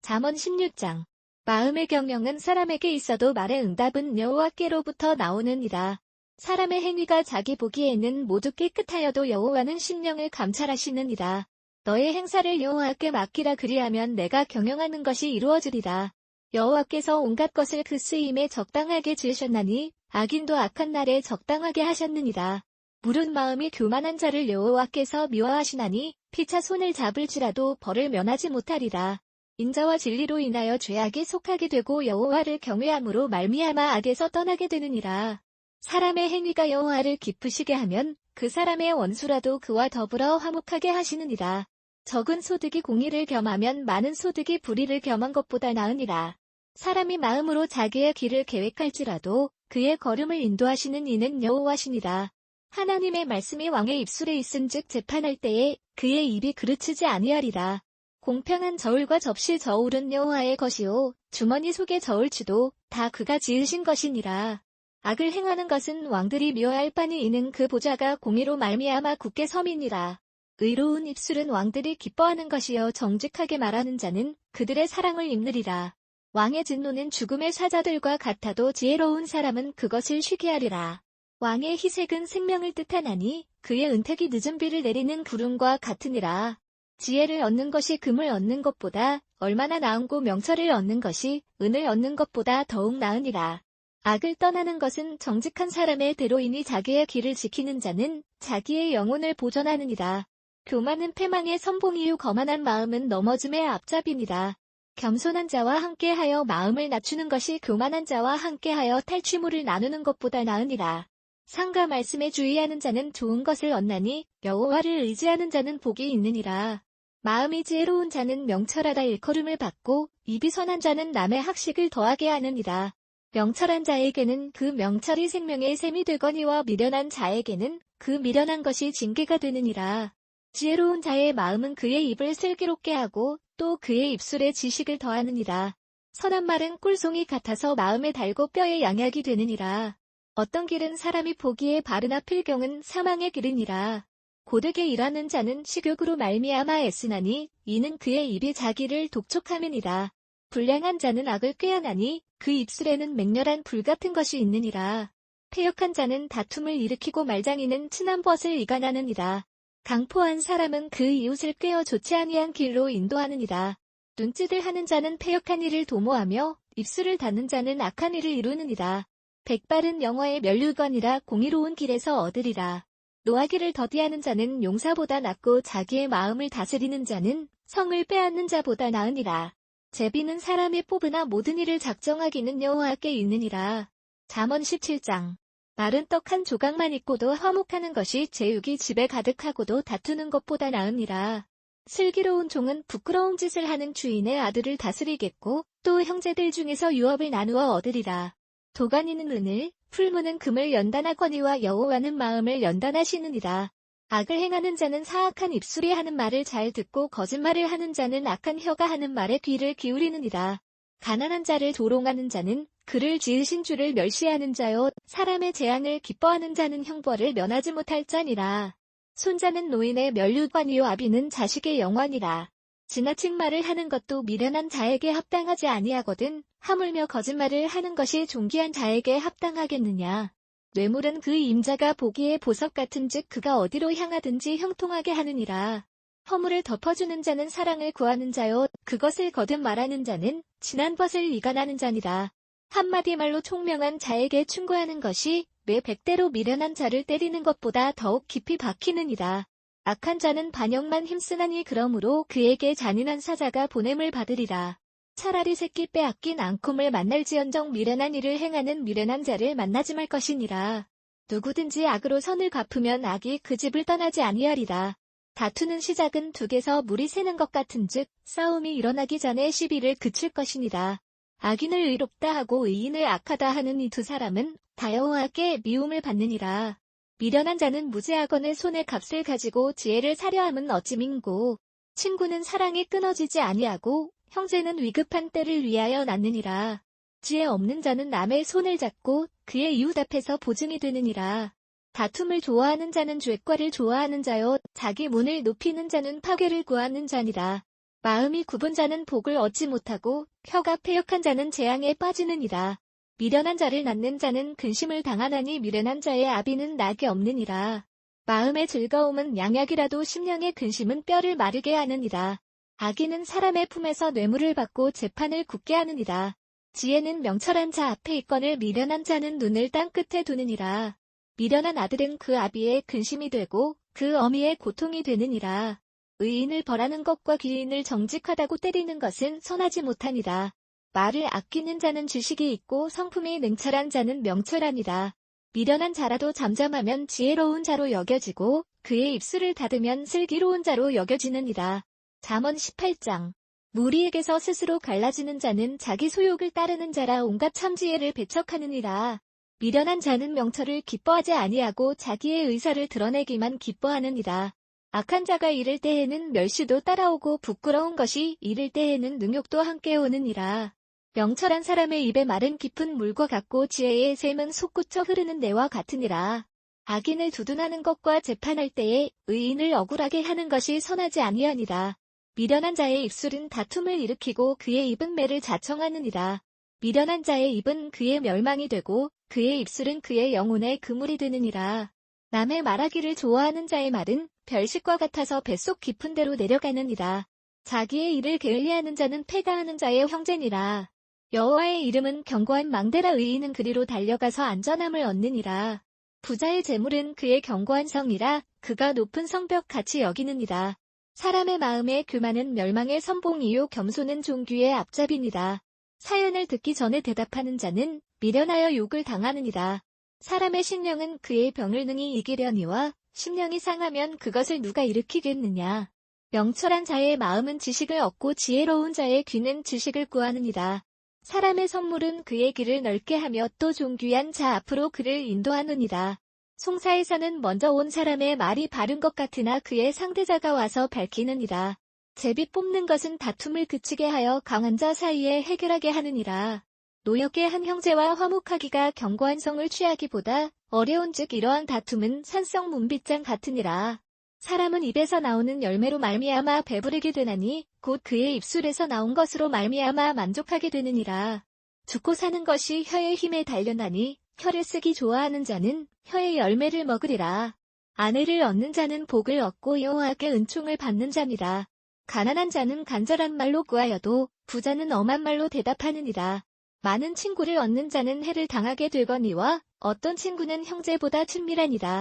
잠언 16장. 마음의 경영은 사람에게 있어도 말의 응답은 여호와께로부터 나오느니라. 사람의 행위가 자기 보기에는 모두 깨끗하여도 여호와는 심령을 감찰하시느니라. 너의 행사를 여호와께 맡기라. 그리하면 내가 경영하는 것이 이루어지리라. 여호와께서 온갖 것을 그 쓰임에 적당하게 지으셨나니 악인도 악한 날에 적당하게 하셨느니라. 무른 마음이 교만한 자를 여호와께서 미워하시나니 피차 손을 잡을지라도 벌을 면하지 못하리라. 인자와 진리로 인하여 죄악에 속하게 되고 여호와를 경외함으로 말미암아 악에서 떠나게 되느니라. 사람의 행위가 여호와를 기쁘시게 하면 그 사람의 원수라도 그와 더불어 화목하게 하시느니라. 적은 소득이 공의를 겸하면 많은 소득이 불의를 겸한 것보다 나으니라. 사람이 마음으로 자기의 길을 계획할지라도 그의 걸음을 인도하시는 이는 여호와시니라. 하나님의 말씀이 왕의 입술에 있은즉 재판할 때에 그의 입이 그르치지 아니하리라. 공평한 저울과 접시 저울은 여호와의 것이요 주머니 속의 저울추도 다 그가 지으신 것이니라. 악을 행하는 것은 왕들이 미워할 바니 이는 그 보좌가 공의로 말미암아 굳게 섬이니라. 의로운 입술은 왕들이 기뻐하는 것이요 정직하게 말하는 자는 그들의 사랑을 입느리라. 왕의 진노는 죽음의 사자들과 같아도 지혜로운 사람은 그것을 쉬게 하리라. 왕의 희색은 생명을 뜻하나니 그의 은택이 늦은 비를 내리는 구름과 같으니라. 지혜를 얻는 것이 금을 얻는 것보다 얼마나 나은고 명철을 얻는 것이 은을 얻는 것보다 더욱 나으니라. 악을 떠나는 것은 정직한 사람의 대로이니 자기의 길을 지키는 자는 자기의 영혼을 보전하느니라. 교만은 패망의 선봉이요 거만한 마음은 넘어짐의 앞잡이니라. 겸손한 자와 함께하여 마음을 낮추는 것이 교만한 자와 함께하여 탈취물을 나누는 것보다 나으니라. 상과 말씀에 주의하는 자는 좋은 것을 얻나니 여호와를 의지하는 자는 복이 있느니라. 마음이 지혜로운 자는 명철하다 일컬음을 받고 입이 선한 자는 남의 학식을 더하게 하느니라. 명철한 자에게는 그 명철이 생명의 샘이 되거니와 미련한 자에게는 그 미련한 것이 징계가 되느니라. 지혜로운 자의 마음은 그의 입을 슬기롭게 하고 또 그의 입술에 지식을 더하느니라. 선한 말은 꿀송이 같아서 마음에 달고 뼈에 양약이 되느니라. 어떤 길은 사람이 보기에 바르나 필경은 사망의 길이니라. 고되게 일하는 자는 식욕으로 말미암아 애쓰나니 이는 그의 입이 자기를 독촉함이니라. 불량한 자는 악을 꾀하나니 그 입술에는 맹렬한 불 같은 것이 있느니라. 패역한 자는 다툼을 일으키고 말장이는 친한 벗을 이간하느니라. 강포한 사람은 그 이웃을 꾀어 좋지 아니한 길로 인도하느니라. 눈짓을 하는 자는 패역한 일을 도모하며 입술을 닫는 자는 악한 일을 이루느니라. 백발은 영화의 면류관이라 공의로운 길에서 얻으리라. 노하기를 더디하는 자는 용사보다 낫고 자기의 마음을 다스리는 자는 성을 빼앗는 자보다 나으니라. 제비는 사람이 뽑으나 모든 일을 작정하기는 여호와께 있느니라. 잠언 17장. 마른 떡 한 조각만 있고도 화목하는 것이 제육이 집에 가득하고도 다투는 것보다 나으니라. 슬기로운 종은 부끄러운 짓을 하는 주인의 아들을 다스리겠고 또 형제들 중에서 유업을 나누어 얻으리라. 도가니는 은을, 풀무는 금을 연단하거니와 여호와는 마음을 연단하시느니라. 악을 행하는 자는 사악한 입술이 하는 말을 잘 듣고 거짓말을 하는 자는 악한 혀가 하는 말에 귀를 기울이느니라. 가난한 자를 조롱하는 자는 그를 지으신 주를 멸시하는 자요 사람의 재앙을 기뻐하는 자는 형벌을 면하지 못할 자니라. 손자는 노인의 면류관이요 아비는 자식의 영원이라. 지나친 말을 하는 것도 미련한 자에게 합당하지 아니하거든 하물며 거짓말을 하는 것이 존귀한 자에게 합당하겠느냐. 뇌물은 그 임자가 보기에 보석 같은즉 그가 어디로 향하든지 형통하게 하느니라. 허물을 덮어주는 자는 사랑을 구하는 자요 그것을 거듭 말하는 자는 진한 벗을 이간하는 자니라. 한마디 말로 총명한 자에게 충고하는 것이 매 100대로 미련한 자를 때리는 것보다 더욱 깊이 박히느니라. 악한 자는 반역만 힘쓰나니 그러므로 그에게 잔인한 사자가 보냄을 받으리라. 차라리 새끼 빼앗긴 앙콤을 만날지언정 미련한 일을 행하는 미련한 자를 만나지 말 것이니라. 누구든지 악으로 선을 갚으면 악이 그 집을 떠나지 아니하리라. 다투는 시작은 둑에서 물이 새는 것 같은즉 싸움이 일어나기 전에 시비를 그칠 것이니라. 악인을 의롭다 하고 의인을 악하다 하는 이 두 사람은 다 여호와께 미움을 받느니라. 미련한 자는 무죄하거늘 손에 값을 가지고 지혜를 사려함은 어찌 민고. 친구는 사랑이 끊어지지 아니하고 형제는 위급한 때를 위하여 낳느니라. 지혜 없는 자는 남의 손을 잡고 그의 이웃 앞에서 보증이 되느니라. 다툼을 좋아하는 자는 죄과를 좋아하는 자요 자기 문을 높이는 자는 파괴를 구하는 자니라. 마음이 굽은 자는 복을 얻지 못하고 혀가 패역한 자는 재앙에 빠지느니라. 미련한 자를 낳는 자는 근심을 당하나니 미련한 자의 아비는 낙이 없느니라. 마음의 즐거움은 양약이라도 심령의 근심은 뼈를 마르게 하느니라. 악인은 사람의 품에서 뇌물을 받고 재판을 굳게 하느니라. 지혜는 명철한 자 앞에 있거늘 미련한 자는 눈을 땅 끝에 두느니라. 미련한 아들은 그 아비의 근심이 되고 그 어미의 고통이 되느니라. 의인을 벌하는 것과 귀인을 정직하다고 때리는 것은 선하지 못하니라. 말을 아끼는 자는 지식이 있고 성품이 냉철한 자는 명철하니라. 미련한 자라도 잠잠하면 지혜로운 자로 여겨지고 그의 입술을 닫으면 슬기로운 자로 여겨지느니라. 잠언 18장. 무리에게서 스스로 갈라지는 자는 자기 소욕을 따르는 자라 온갖 참지혜를 배척하느니라. 미련한 자는 명철을 기뻐하지 아니하고 자기의 의사를 드러내기만 기뻐하느니라. 악한 자가 이를 때에는 멸시도 따라오고 부끄러운 것이 이를 때에는 능욕도 함께 오느니라. 명철한 사람의 입에 말은 깊은 물과 같고 지혜의 샘은 솟구쳐 흐르는 내와 같으니라. 악인을 두둔하는 것과 재판할 때에 의인을 억울하게 하는 것이 선하지 아니하니라. 미련한 자의 입술은 다툼을 일으키고 그의 입은 매를 자청하느니라. 미련한 자의 입은 그의 멸망이 되고 그의 입술은 그의 영혼의 그물이 되느니라. 남의 말하기를 좋아하는 자의 말은 별식과 같아서 뱃속 깊은 데로 내려가느니라. 자기의 일을 게을리하는 자는 패가하는 자의 형제니라. 여호와의 이름은 견고한 망대라. 의인은 그리로 달려가서 안전함을 얻느니라. 부자의 재물은 그의 견고한 성이라 그가 높은 성벽 같이 여기느니라. 사람의 마음에 교만은 멸망의 선봉이요 겸손은 종귀의 앞잡이니라. 사연을 듣기 전에 대답하는 자는 미련하여 욕을 당하느니라. 사람의 신령은 그의 병을 능히 이기려니와 심령이 상하면 그것을 누가 일으키겠느냐. 명철한 자의 마음은 지식을 얻고 지혜로운 자의 귀는 지식을 구하느니라. 사람의 선물은 그의 길을 넓게 하며 또 존귀한 자 앞으로 그를 인도하느니라. 송사에서는 먼저 온 사람의 말이 바른 것 같으나 그의 상대자가 와서 밝히느니라. 제비 뽑는 것은 다툼을 그치게 하여 강한 자 사이에 해결하게 하느니라. 노역의 한 형제와 화목하기가 견고한 성을 취하기보다 어려운즉 이러한 다툼은 산성 문빗장 같으니라. 사람은 입에서 나오는 열매로 말미암아 배부르게 되나니 곧 그의 입술에서 나온 것으로 말미암아 만족하게 되느니라. 죽고 사는 것이 혀의 힘에 달려나니 혀를 쓰기 좋아하는 자는 혀의 열매를 먹으리라. 아내를 얻는 자는 복을 얻고 여호와께 은총을 받는 자니라. 가난한 자는 간절한 말로 구하여도 부자는 엄한 말로 대답하느니라. 많은 친구를 얻는 자는 해를 당하게 되거니와 어떤 친구는 형제보다 친밀하니라.